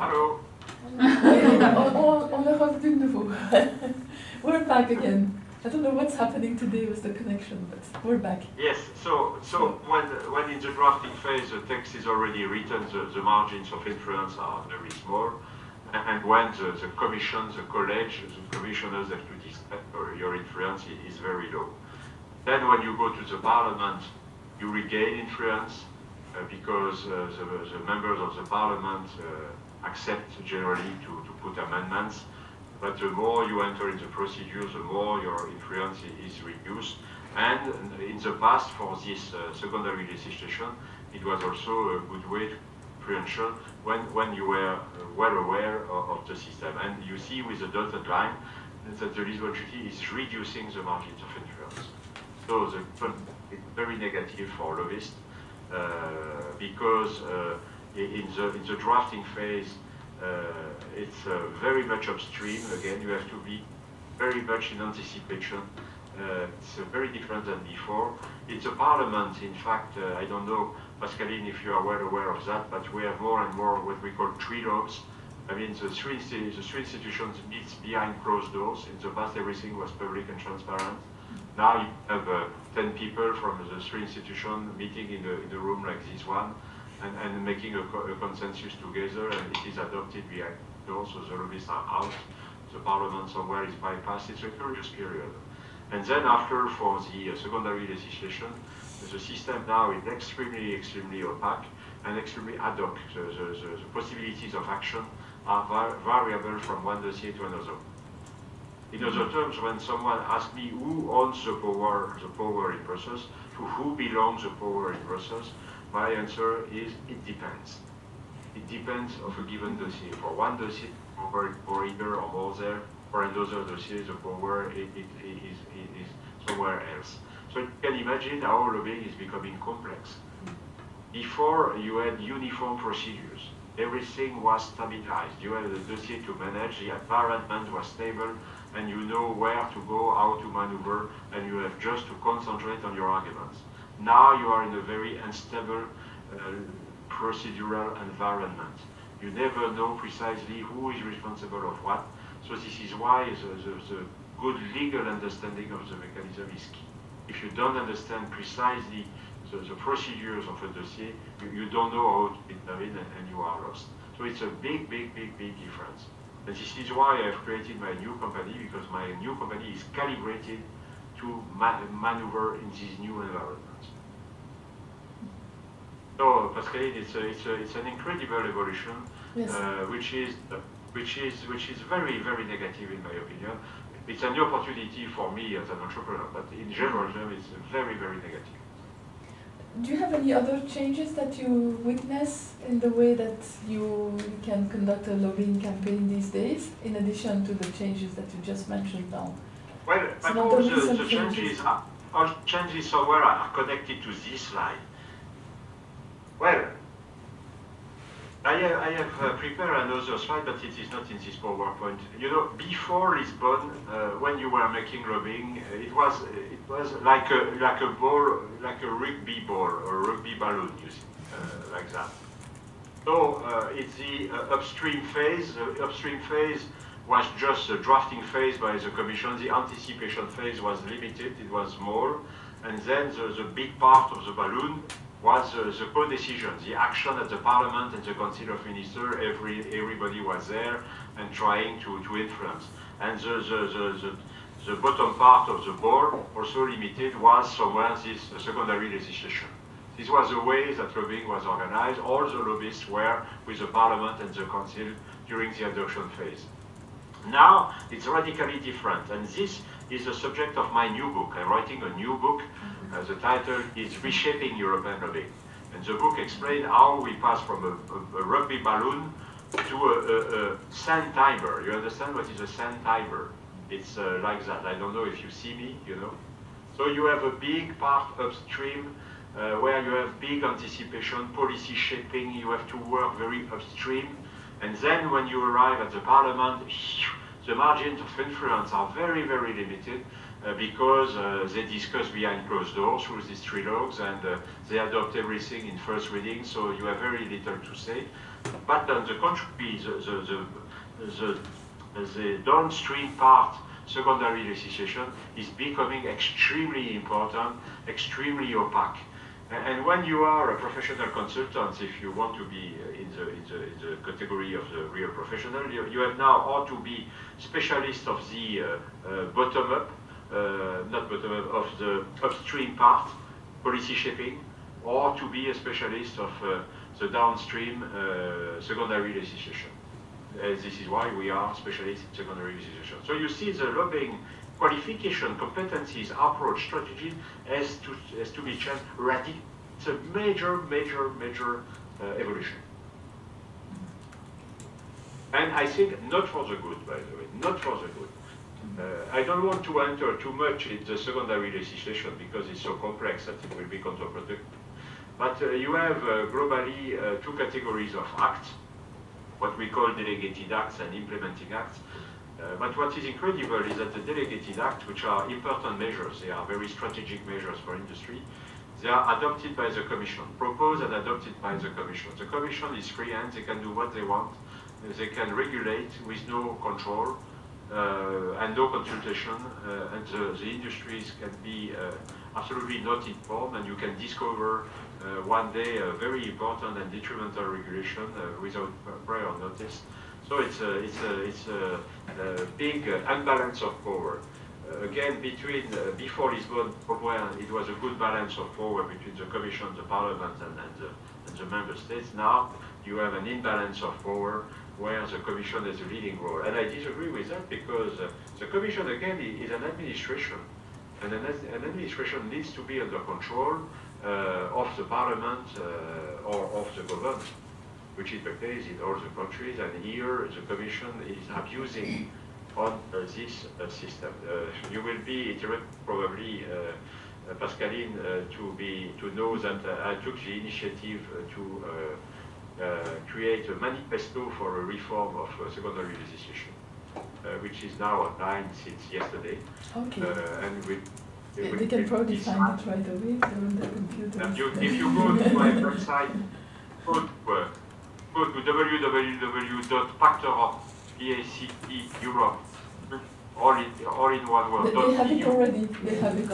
Hello. On est revenu de nouveau. We're back again. I don't know what's happening today with the connection, but we're back. Yes, so when in the drafting phase the text is already written, the margins of influence are very small, and when the commission, the college, the commissioners have to decide your influence is very low. Then when you go to the parliament, you regain influence because the members of the parliament accept generally to put amendments. But the more you enter in the procedure, the more your influence is reduced. And in the past, for this secondary legislation, it was also a good way to influential when you were well aware of the system. And you see with the dotted line that the Lisbon Treaty is reducing the margins of influence. So it's very negative for lobbyists because in the drafting phase, it's very much upstream. Again, you have to be very much in anticipation. It's very different than before. It's a parliament, in fact, I don't know, Pascaline, if you are well aware of that, but we have more and more what we call trilogues. I mean, the three institutions meet behind closed doors. In the past, everything was public and transparent. Now you have 10 people from the three institutions meeting in a room like this one, and making a consensus together, and it is adopted behind doors, so the lobbyists are out, the parliament somewhere is bypassed. It's a curious period. And then after, for the secondary legislation, the system now is extremely opaque and extremely ad hoc. The possibilities of action are variable from one dossier to another. In other terms, when someone asks me who owns the power in Brussels, to who belongs the power in Brussels, my answer is it depends. It depends of a given dossier. For one dossier, power is here or more there. For another dossier, the power is somewhere else. So you can imagine how lobbying is becoming complex. Before, you had uniform procedures. Everything was stabilized. You had a dossier to manage, the environment was stable, and you know where to go, how to maneuver, and you have just to concentrate on your arguments. Now you are in a very unstable procedural environment. You never know precisely who is responsible of what. So this is why the good legal understanding of the mechanism is key. If you don't understand precisely the procedures of a dossier, you don't know how to intervene and you are lost. So it's a big difference. And this is why I've created my new company, because my new company is calibrated to maneuver in this new environment. So, Pascaline, it's an incredible evolution, yes. which is very negative in my opinion. It's an opportunity for me as an entrepreneur, but in general terms, it's very negative. Do you have any other changes that you witness in the way that you can conduct a lobbying campaign these days, in addition to the changes that you just mentioned now? Well, I know the changes somewhere are connected to this slide. Well, I have prepared another slide, but it is not in this PowerPoint. You know, before Lisbon, when you were making lobbying, it was like a ball, like a rugby ball or rugby balloon, you see, like that. So it's the upstream phase. The upstream phase was just the drafting phase by the Commission. The anticipation phase was limited; it was small, and then the big part of the balloon was the co-decision, the action at the Parliament and the Council of Ministers. Everybody was there and trying to influence. And the bottom part of the ball, also limited, was somewhere this secondary legislation. This was the way that lobbying was organized. All the lobbyists were with the Parliament and the Council during the adoption phase. Now, it's radically different, and this is the subject of my new book. I'm writing a new book. The title is Reshaping European Lobbying. And the book explains how we pass from a rugby balloon to a sand timer. You understand what is a sand timer? It's like that. I don't know if you see me, you know. So you have a big part upstream where you have big anticipation, policy shaping. You have to work very upstream. And then when you arrive at the Parliament, the margins of influence are very limited. because they discuss behind closed doors through these trilogues, and they adopt everything in first reading, so you have very little to say. But on the contrary, the downstream part, secondary legislation, is becoming extremely important, extremely opaque. And when you are a professional consultant, if you want to be in the category of the real professional, you have now ought to be specialist of the bottom-up, not bottom-up, of the upstream part, policy shaping, or to be a specialist of the downstream secondary legislation. This is why we are specialists in secondary legislation. So you see the lobbying qualification, competencies, approach, strategy has to be changed radically. It's a major evolution. And I think not for the good, by the way, not for the good. I don't want to enter too much in the secondary legislation because it's so complex that it will be counterproductive. But you have globally two categories of acts, what we call delegated acts and implementing acts. But what is incredible is that the delegated acts, which are important measures, they are very strategic measures for industry, they are adopted by the Commission, proposed and adopted by the Commission. The Commission is free hand, they can do what they want, they can regulate with no control and no consultation, and the industries can be absolutely not informed, and you can discover one day a very important and detrimental regulation without prior notice. So it's a big unbalance of power. Again, between before Lisbon, it was a good balance of power between the Commission, the Parliament, and the Member States. Now you have an imbalance of power where the Commission has a leading role. And I disagree with that because the Commission, again, is an administration. And an administration needs to be under control of the Parliament or of the government, which is the case in all the countries. And here, the Commission is abusing on this system. You will be interested, probably, Pascaline, to know that I took the initiative to create a manifesto for a reform of secondary legislation, which is now online since yesterday. Okay. And they can probably find it right away on the computer. If you go to my website, go to www.PACT Europe, all in one word. They have it already. They have it.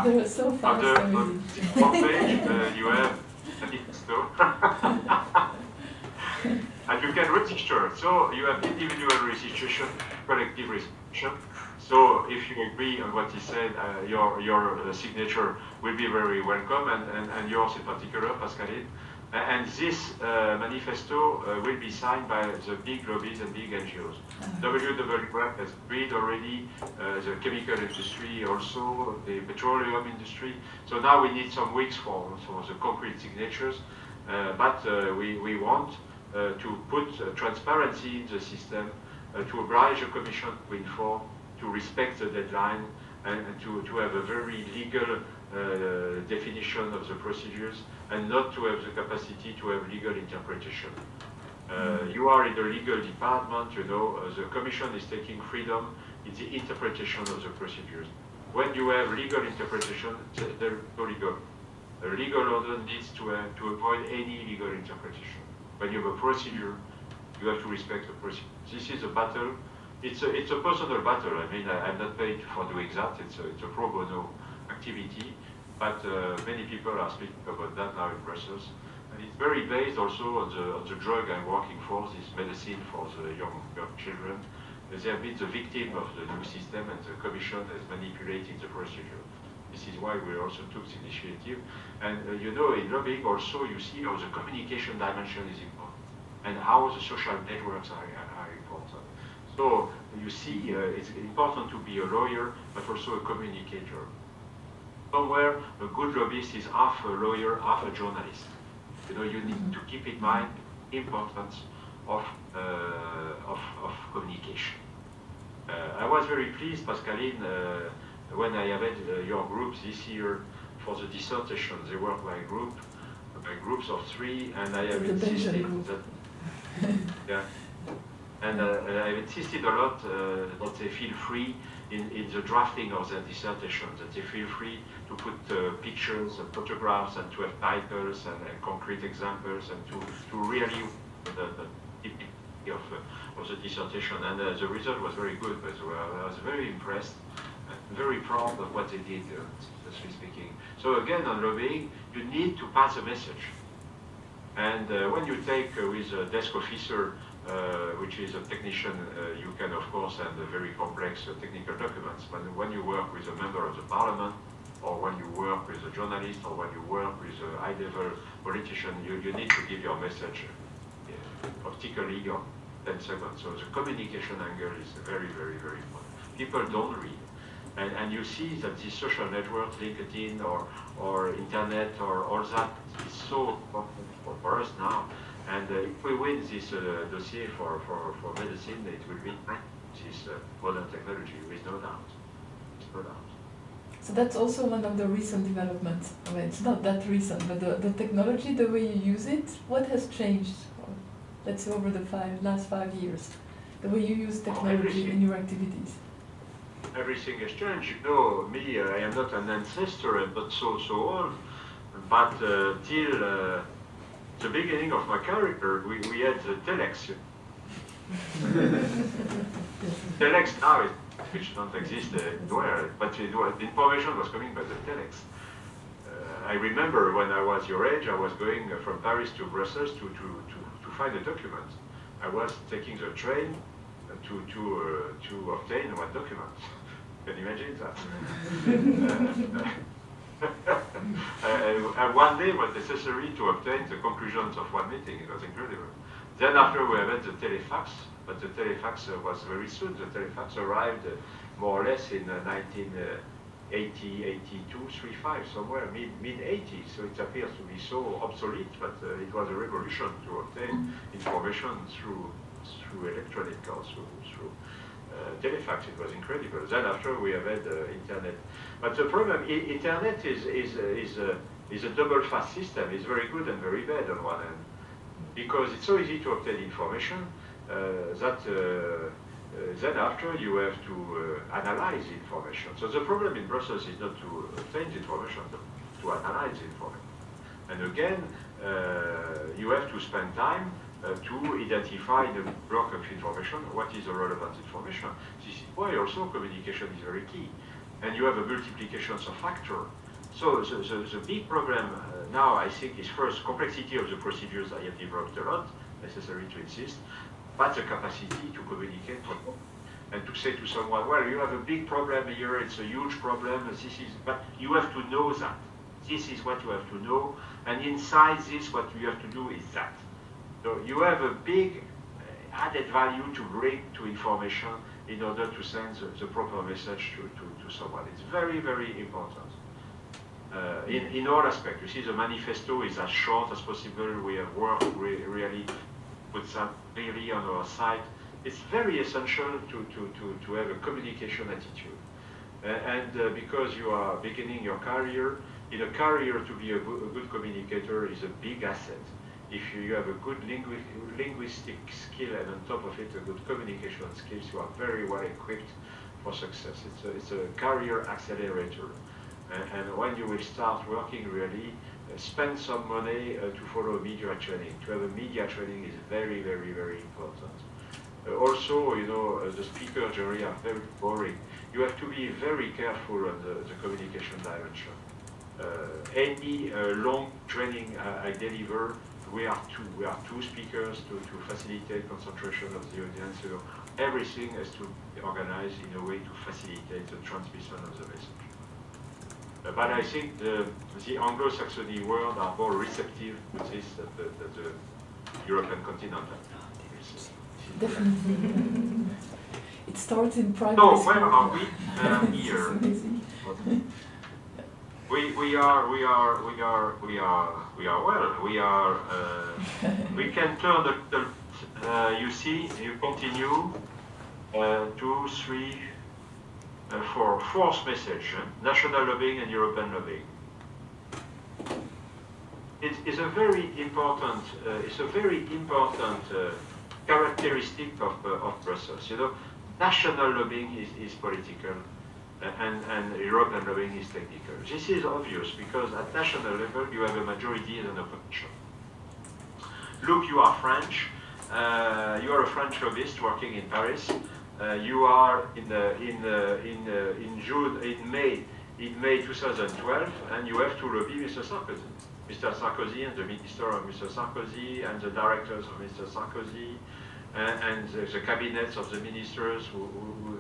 They were so fast. On the homepage, you have a manifesto. And you can register. So you have individual registration, collective registration. So if you agree on what he said, your signature will be very welcome, and yours in particular, Pascaline. And this manifesto will be signed by the big lobbies and big NGOs. WWF has agreed already, the chemical industry also, the petroleum industry. So now we need some weeks for the concrete signatures, but we want to put transparency in the system, to oblige the Commission to inform, to respect the deadline, and to have a very legal definition of the procedures, and not to have the capacity to have legal interpretation. You are in the legal department, you know, the Commission is taking freedom in the interpretation of the procedures. When you have legal interpretation, there is no legal. A legal order needs to avoid any legal interpretation. When you have a procedure, you have to respect the procedure. This is a battle. It's a personal battle. I mean, I'm not paid for doing that. It's a pro bono activity, but many people are speaking about that now in Brussels, and it's very based also on the drug I'm working for, this medicine for the young children. They have been the victim of the new system, and the Commission is manipulating the procedure. This is why we also took the initiative. And you know, in lobbying also, you see how the communication dimension is important, and how the social networks are important. So you see, it's important to be a lawyer, but also a communicator. Somewhere, a good lobbyist is half a lawyer, half a journalist. You know, you need to keep in mind the importance of communication. I was very pleased, Pascaline, when I had your group this year for the dissertation. They work by groups of 3, and I have insisted that, yeah. And And I've insisted a lot that they feel free in the drafting of their dissertation, that they feel free to put pictures and photographs and to have titles and concrete examples and to really the of the dissertation. And the result was very good, by the way. I was very impressed and very proud of what they did, especially speaking. So again, on lobbying, you need to pass a message. And when you take with a desk officer, which is a technician, you can of course have very complex technical documents. But when you work with a member of the parliament, or when you work with a journalist, or when you work with a high-level politician, you need to give your message, particularly your 10 seconds. So the communication angle is very, very, very important. People don't read. And you see that these social networks, LinkedIn or internet or all that is so important for us now. And if we win this dossier for medicine, it will win this modern technology, with no doubt. No doubt. So that's also one of the recent developments. I mean, it's not that recent, but the technology, the way you use it, what has changed, let's say, over the last 5 years? The way you use technology in your activities? Everything has changed. You know, me, I am not an ancestor, but so old. But till the beginning of my career, we had the telex. Telex now, which don't exist anywhere, but the information was coming by the telex. I remember when I was your age, I was going from Paris to Brussels to find a document. I was taking the train to obtain one document. Can you imagine that? And one day was necessary to obtain the conclusions of one meeting. It was incredible. Then after we had the telefax, but the telefax was very soon. The telefax arrived more or less in 1980, 82, 35, somewhere mid-80s. So it appears to be so obsolete, but it was a revolution to obtain information through electronic, also through telefax. It was incredible. Then after we have had internet. But the problem, internet is a double fast system. It's very good and very bad on one hand, because it's so easy to obtain information that then after you have to analyze information. So the problem in Brussels is not to obtain information, but to analyze information. And again, you have to spend time to identify in a block of information what is the relevant information. This is why also communication is very key. And you have a multiplication of factor. So the big problem now, I think, is first complexity of the procedures I have developed a lot, necessary to insist, but the capacity to communicate and to say to someone, well, you have a big problem here, it's a huge problem, but you have to know that. This is what you have to know, and inside this, what you have to do is that. So you have a big added value to bring to information in order to send the proper message to someone. It's very, very important. In all aspects, you see the manifesto is as short as possible. We have worked really put that really on our site. It's very essential to have a communication attitude. And because you are beginning your career, in a career to be a good communicator is a big asset. If you have a good linguistic skill and on top of it a good communication skills, you are very well equipped for success. It's a career accelerator. And when you will start working really, spend some money to follow media training. To have a media training is very, very, very important. Also, you know, the speakers generally are very boring. You have to be very careful on the communication dimension. Any long training I deliver, we are two speakers to facilitate concentration of the audience. So everything has to be organized in a way to facilitate the transmission of the message. But I think the Anglo-Saxon world are more receptive to this than the European continent. Definitely. It starts in primary school. So where are we here? We are well. We can turn you see, you continue 2, 3, 4. Fourth message: national lobbying and European lobbying. It is a very important. It's a very important characteristic of Brussels. You know, national lobbying is political, and European lobbying is technical. This is obvious because at national level you have a majority and an opposition. Look, you are French. You are a French lobbyist working in Paris. You are in May 2012, and you have to lobby Mr. Sarkozy. Mr. Sarkozy and the minister of Mr. Sarkozy and the directors of Mr. Sarkozy and the cabinets of the ministers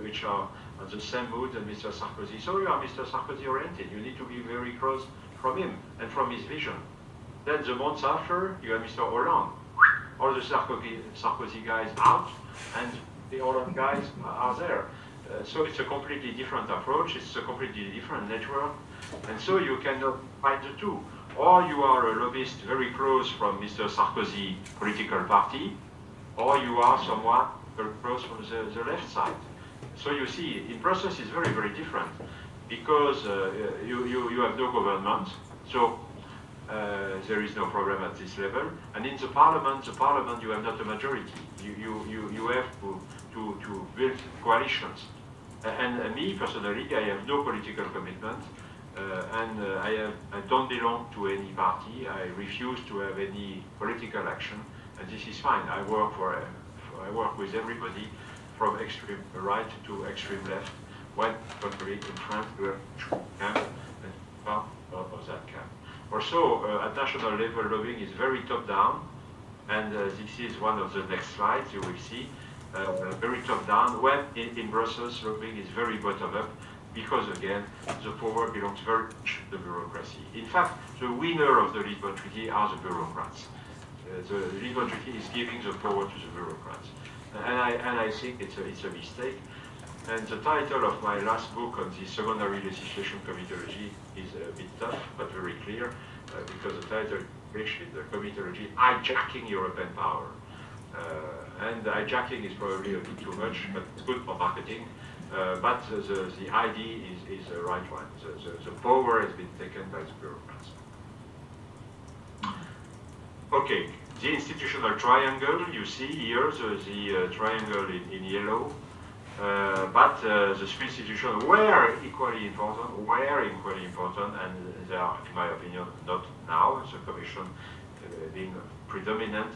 which are on the same mood as Mr. Sarkozy. So you are Mr. Sarkozy oriented. You need to be very close from him and from his vision. Then the months after, you have Mr. Hollande. All the Sarkozy guys out, and the Hollande guys are there. So it's a completely different approach, it's a completely different network, and so you cannot find the two. Or you are a lobbyist very close from Mr. Sarkozy political party, or you are someone very close from the left side. So you see, in Brussels it's very, very different, because you have no government, so there is no problem at this level. And in the parliament you have not a majority. You have to build coalitions. And me personally, I have no political commitment, and I don't belong to any party. I refuse to have any political action, and this is fine. I work with everybody from extreme right to extreme left. When country in France we have camp and part of that camp. Also, at national level, lobbying is very top-down, and this is one of the next slides you will see. Very top-down, when in Brussels, lobbying is very bottom-up, because again, the power belongs very much to the bureaucracy. In fact, the winner of the Lisbon Treaty are the bureaucrats. The Lisbon Treaty is giving the power to the bureaucrats. And I think it's a mistake. And the title of my last book on the secondary legislation comitology is a bit tough, but very clear, because the title is the comitology hijacking European power. And hijacking is probably a bit too much, but it's good for marketing. But the idea is the right one. The power has been taken by the bureaucrats. Okay, the institutional triangle, you see here, the triangle in yellow. But the three institutions were equally important, and they are, in my opinion, not now, the Commission being predominant.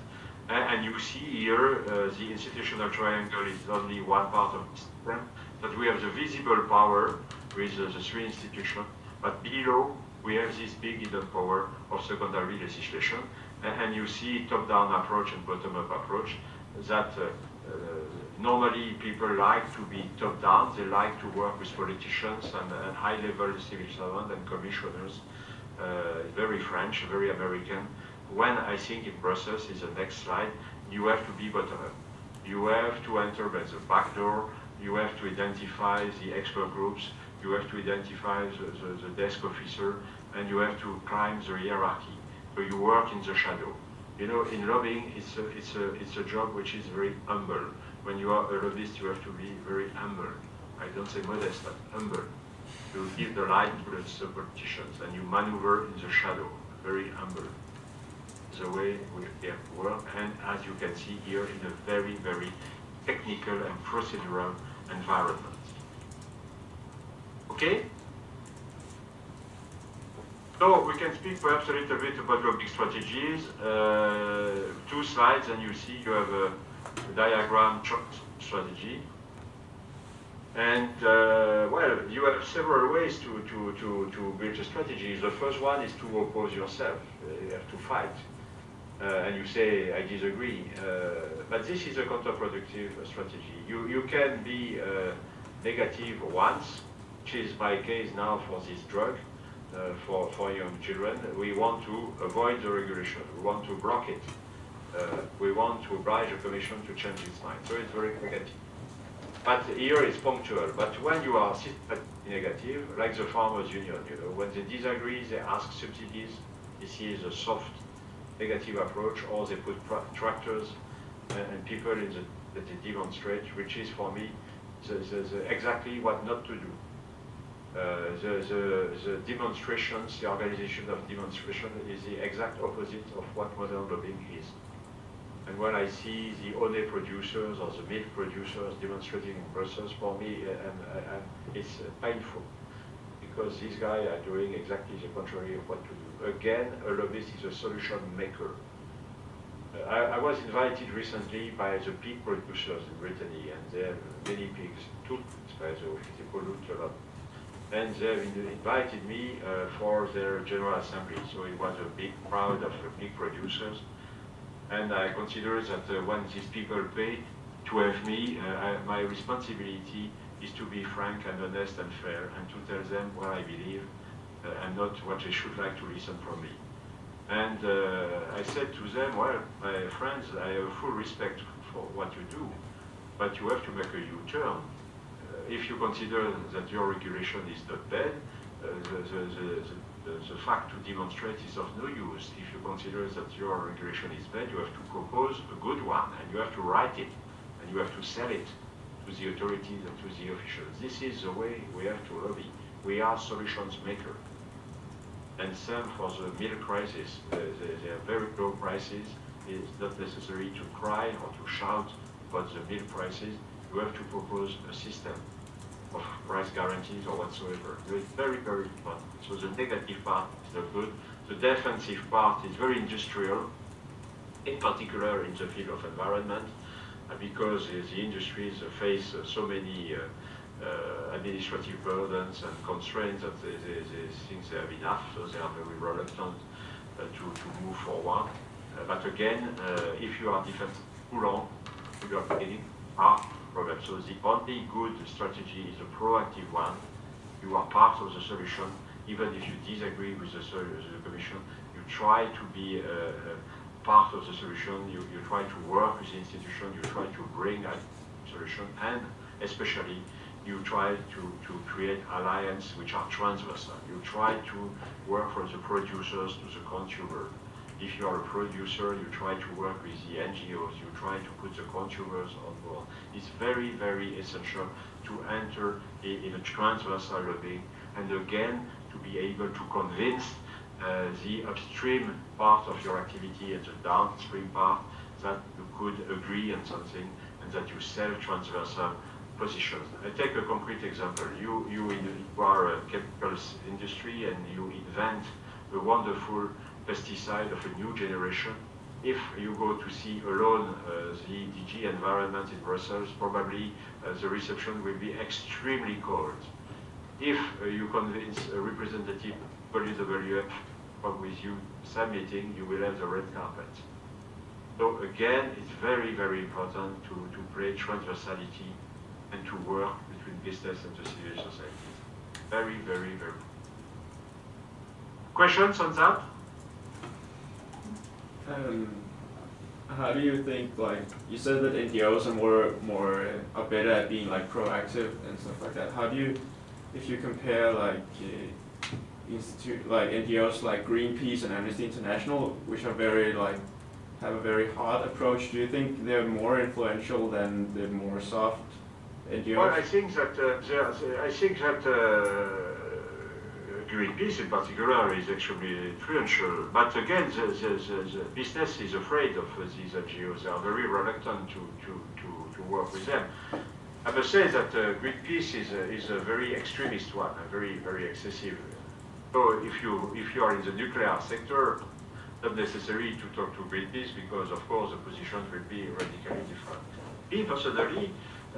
And you see here, the institutional triangle is only one part of the system, but we have the visible power with the three institutions, but below we have this big hidden power of secondary legislation, and you see top-down approach and bottom-up approach that normally people like to be top-down. They like to work with politicians and high-level civil servants and commissioners. Very French, very American. When I think in Brussels is the next slide, you have to be bottom-up. You have to enter by the back door. You have to identify the expert groups. You have to identify the desk officer, and you have to climb the hierarchy. So you work in the shadow. You know, in lobbying, it's a job which is very humble. When you are a lobbyist, you have to be very humble. I don't say modest, but humble. You give the light to the politicians, and you maneuver in the shadow, very humble. The way we have to work, and as you can see here, in a very, very technical and procedural environment. Okay? So we can speak perhaps a little bit about lobbying strategies. 2 slides, and you see you have a diagram strategy. And well, you have several ways to build a strategy. The first one is to oppose yourself. You have to fight. And you say, I disagree. But this is a counterproductive strategy. You can be negative once, which is my case now for this drug. For young children, we want to avoid the regulation. We want to block it. We want to oblige the Commission to change its mind. So it's very negative. But here it's punctual. But when you are negative, like the farmers' union, you know, when they disagree, they ask subsidies. This is a soft negative approach, or they put tractors and people in that they demonstrate, which is for me exactly what not to do. The demonstrations, the organization of demonstration is the exact opposite of what modern lobbying is. And when I see the honey producers or the milk producers demonstrating in Brussels, for me, it's painful, because these guys are doing exactly the contrary of what to do. Again, a lobbyist is a solution maker. I was invited recently by the pig producers in Brittany, and they have many pigs, toutes, by the way, they pollute a lot. And they've invited me for their General Assembly. So it was a big crowd of pig producers. And I consider that when these people pay to have me, my responsibility is to be frank and honest and fair, and to tell them what I believe and not what they should like to listen from me. And I said to them, well, my friends, I have full respect for what you do, but you have to make a U-turn. If you consider that your regulation is not bad, the fact to demonstrate is of no use. If you consider that your regulation is bad, you have to propose a good one, and you have to write it, and you have to sell it to the authorities and to the officials. This is the way we have to lobby. We are solutions makers. And same for the milk crisis. They have very low prices. It's not necessary to cry or to shout about the milk prices. You have to propose a system of price guarantees or whatsoever. It's very, very important. So the negative part is not good. The defensive part is very industrial, in particular in the field of environment, because the industries face so many administrative burdens and constraints that they think they have enough, so they are very reluctant to move forward. But again, if you are defensive too long, you are getting problem. So the only good strategy is a proactive one. You are part of the solution, even if you disagree with the Commission. You try to be part of the solution. You try to work with the institution. You try to bring a solution, and especially you try to create alliances which are transversal. You try to work from the producers to the consumer. If you are a producer, you try to work with the NGOs, you try to put the consumers on board. It's very, very essential to enter in a transversal lobbying, and again, to be able to convince the upstream part of your activity and the downstream part that you could agree on something and that you sell transversal positions. I take a concrete example. You are a chemicals industry and you invent a wonderful pesticide of a new generation. If you go to see alone the DG Environment in Brussels, probably the reception will be extremely cold. If you convince a representative WWF come with you some meeting, you will have the red carpet. So again, it's very, very important to play transversality and to work between business and the civil society. Very, very, very. Questions on that? How do you think, like, you said that NGOs are better at being like proactive and stuff like that. How do you, if you compare like NGOs like Greenpeace and Amnesty International, which are very like, have a very hard approach, do you think they're more influential than the more soft NGOs? Well, I think that Greenpeace in particular is extremely influential, but again, the business is afraid of these NGOs. They are very reluctant to work with them. I must say that Greenpeace is a very extremist one, a very, very excessive. So if you are in the nuclear sector, not necessary to talk to Greenpeace because, of course, the positions will be radically different. Me personally,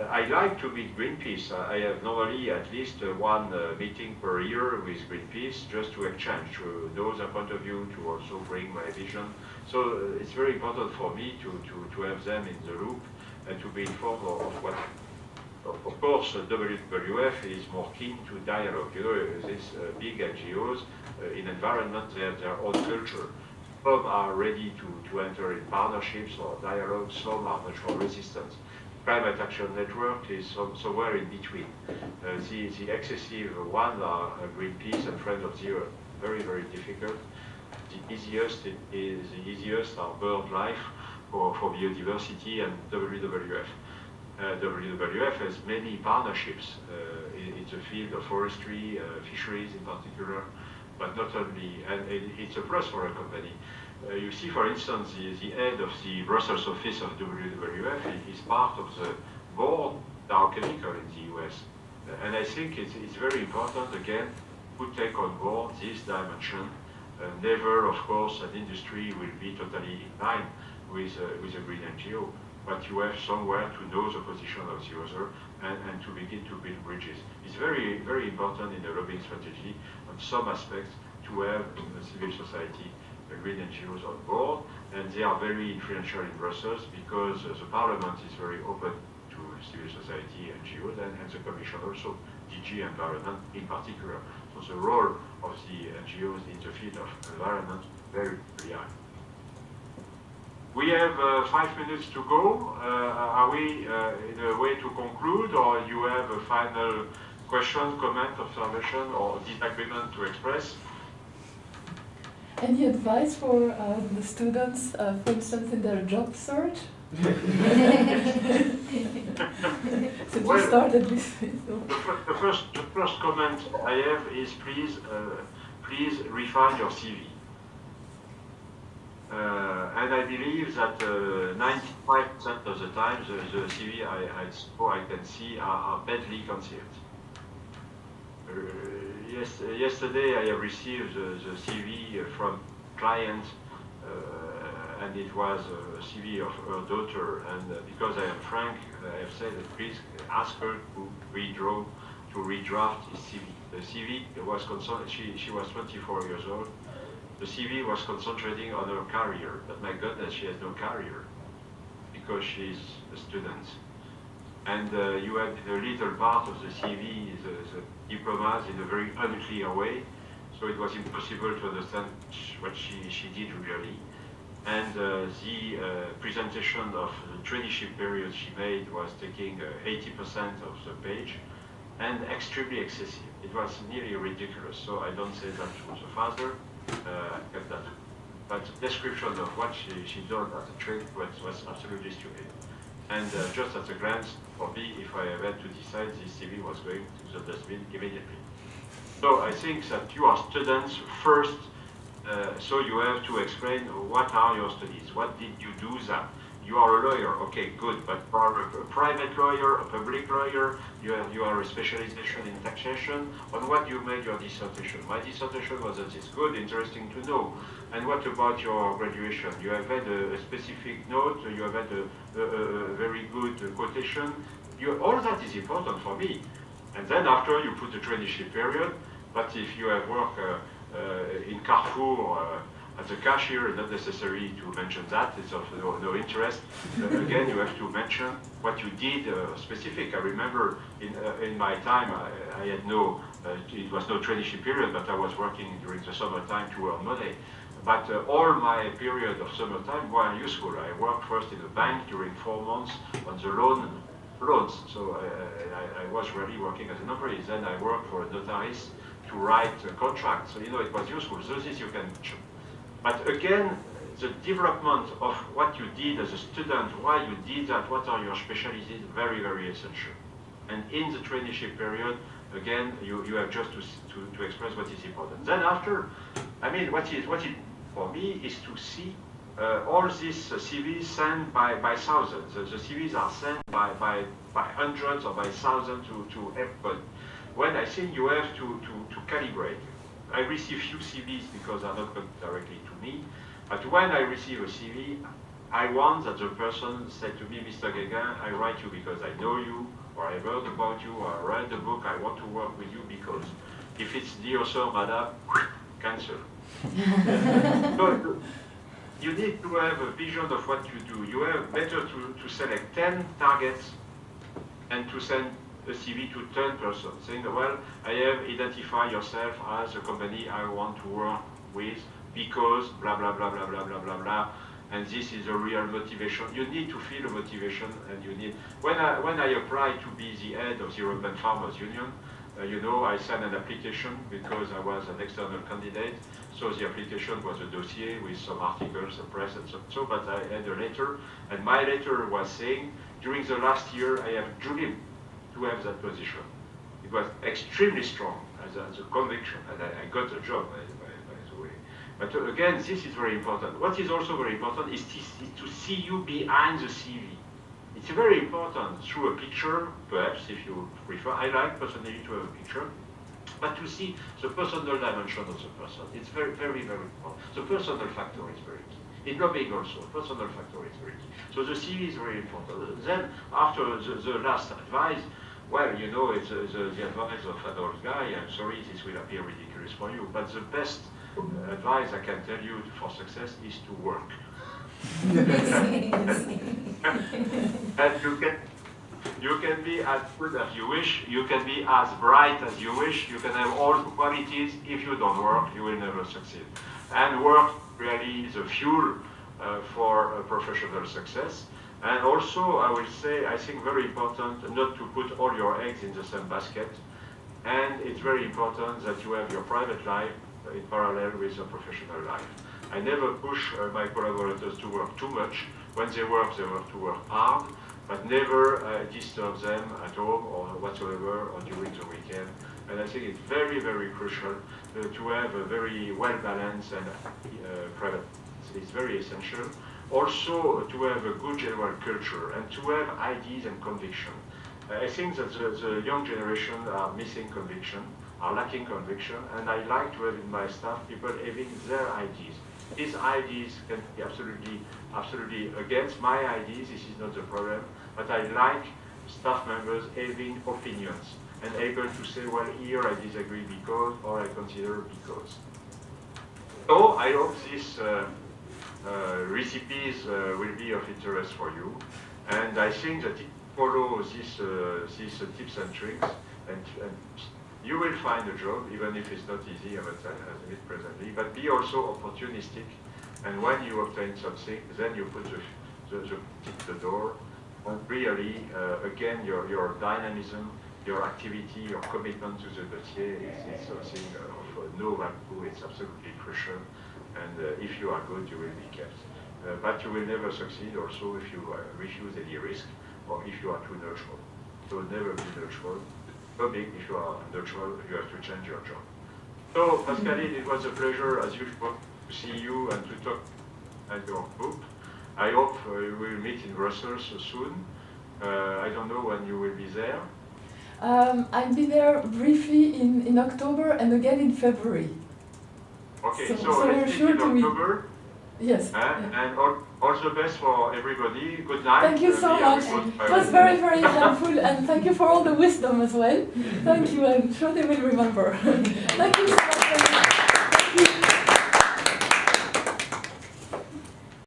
I like to meet Greenpeace. I have normally at least one meeting per year with Greenpeace just to exchange, to know their point of view, to also bring my vision. So it's very important for me to have them in the loop and to be informed of what. Of course, WWF is more keen to dialogue. You know, these big NGOs in environment, they have their own culture. Some are ready to enter in partnerships or dialogue, some are much more resistant. Climate Action Network is somewhere in between. The excessive ones are Greenpeace and Friends of the Earth. Very, very difficult. The easiest are BirdLife for biodiversity and WWF. WWF has many partnerships in the field of forestry, fisheries in particular, but not only, and it's a plus for a company. You see, for instance, the head of the Brussels office of WWF is part of the board Dow Chemical in the US. And I think it's very important, again, to take on board this dimension. Never, of course, an industry will be totally in line with a green NGO, but you have somewhere to know the position of the other and to begin to build bridges. It's very, very important in the lobbying strategy on some aspects to have civil society green NGOs on board, and they are very influential in Brussels because the Parliament is very open to civil society NGOs and the Commission also, DG Environment in particular. So the role of the NGOs in the field of environment very, very high. We have 5 minutes to go. Are we in a way to conclude, or you have a final question, comment, observation, or disagreement to express? Any advice for the students, for instance, in their job search? So Well, you started with the first comment I have is please refine your CV. And I believe that 95% of the time the CV I can see are badly conceived. Yesterday I have received the CV from client, and it was a CV of her daughter, and because I am frank, I have said that please ask her to redraft his CV. The CV was she was 24 years old. The CV was concentrating on her career, but my goodness, she has no career because she's a student. And you had in a little part of the CV the diplomas in a very unclear way, so it was impossible to understand what she did really. And the presentation of the traineeship period she made was taking 80% of the page, and extremely excessive. It was nearly ridiculous, so I don't say that to the father, I kept that. But the description of what she done as a trade was absolutely stupid. And just at a glance, for me, if I had to decide, this CV was going to the dustbin immediately. So I think that you are students first, so you have to explain what are your studies, what did you do that? You are a lawyer, okay, good, but for a private lawyer, a public lawyer, you are a specialization in taxation. On what you made your dissertation? My dissertation was that it's good, interesting to know. And what about your graduation? You have had a specific note, you have had a very good quotation. All that is important for me. And then after you put the traineeship period, but if you have worked in Carrefour as a cashier, not necessary to mention that, it's of no interest. Again, you have to mention what you did specific. I remember in my time, I had it was no traineeship period, but I was working during the summertime to earn money. But all my period of summertime were useful. I worked first in a bank during 4 months on the loans. So I was really working as an employee. Then I worked for a notaris to write a contract. So, it was useful. So this you can mention. But again, the development of what you did as a student, why you did that, what are your specialties, very, very essential. And in the traineeship period, again, you have just to express what is important. Then after, what is for me is to see all these CVs sent by thousands. The CVs are sent by hundreds or by thousands to everybody. When I think you have to calibrate. I receive few CVs because they're not directly to me, but when I receive a CV, I want that the person said to me, Mr. Gueguen, I write you because I know you, or I heard about you, or I read the book, I want to work with you because if it's dear sir, madam, cancel. So you need to have a vision of what you do. You have better to select 10 targets and to send a CV to 10 persons, saying, well, I have identified yourself as a company I want to work with because blah, blah, blah, blah, blah, blah, blah, blah, and this is a real motivation. You need to feel a motivation, and you need, when I applied to be the head of the European Farmers Union, I sent an application because I was an external candidate, so the application was a dossier with some articles, the press, and so, but I had a letter, and my letter was saying, during the last year, I have dreamed to have that position. It was extremely strong as a conviction, and I got the job, by the way. But again, this is very important. What is also very important is to see you behind the CV. It's very important through a picture, perhaps, if you prefer. I like personally to have a picture, but to see the personal dimension of the person. It's very, very, very important. The personal factor is very key. In lobbying also, personal factor is very key. So the CV is very important. Then, after the last advice, well, you know, it's the advice of an old guy. I'm sorry, this will appear ridiculous for you, but the best advice I can tell you for success is to work. And you can be as good as you wish, you can be as bright as you wish, you can have all the qualities. If you don't work, you will never succeed. And work really is a fuel for professional success. And also, I will say, I think very important not to put all your eggs in the same basket. And it's very important that you have your private life in parallel with your professional life. I never push my collaborators to work too much. When they work to work hard, but never disturb them at home or whatsoever or during the weekend. And I think it's very, very crucial to have a very well-balanced and private. It's very essential. Also to have a good general culture and to have ideas and conviction. I think that the young generation are missing conviction, are lacking conviction, and I like to have in my staff people having their ideas. These ideas can be absolutely against my ideas, this is not the problem, but I like staff members having opinions and able to say, well, here I disagree because, or I consider because. So I hope these recipes will be of interest for you, and I think that if you follow these tips and tricks, and you will find a job, even if it's not easy, as I admit presently, but be also opportunistic, and when you obtain something, then you put the tip to the door, and really, again, your dynamism, your activity, your commitment to the dossier is something of no value. It's absolutely crucial, and if you are good, you will be kept. But you will never succeed also if you refuse any risk, or if you are too neutral. So never be neutral. Big, if you are neutral, you have to change your job. So, Pascaline, it was a pleasure, as usual, to see you and to talk at your group. I hope we will meet in Brussels soon. I don't know when you will be there. I'll be there briefly in October and again in February. Okay, so we're let's sure meet in to October. Yes. And all the best for everybody. Good night. Thank you so much. It was very, very helpful, and thank you for all the wisdom as well. Thank you. I'm sure they will remember. Thank you so much.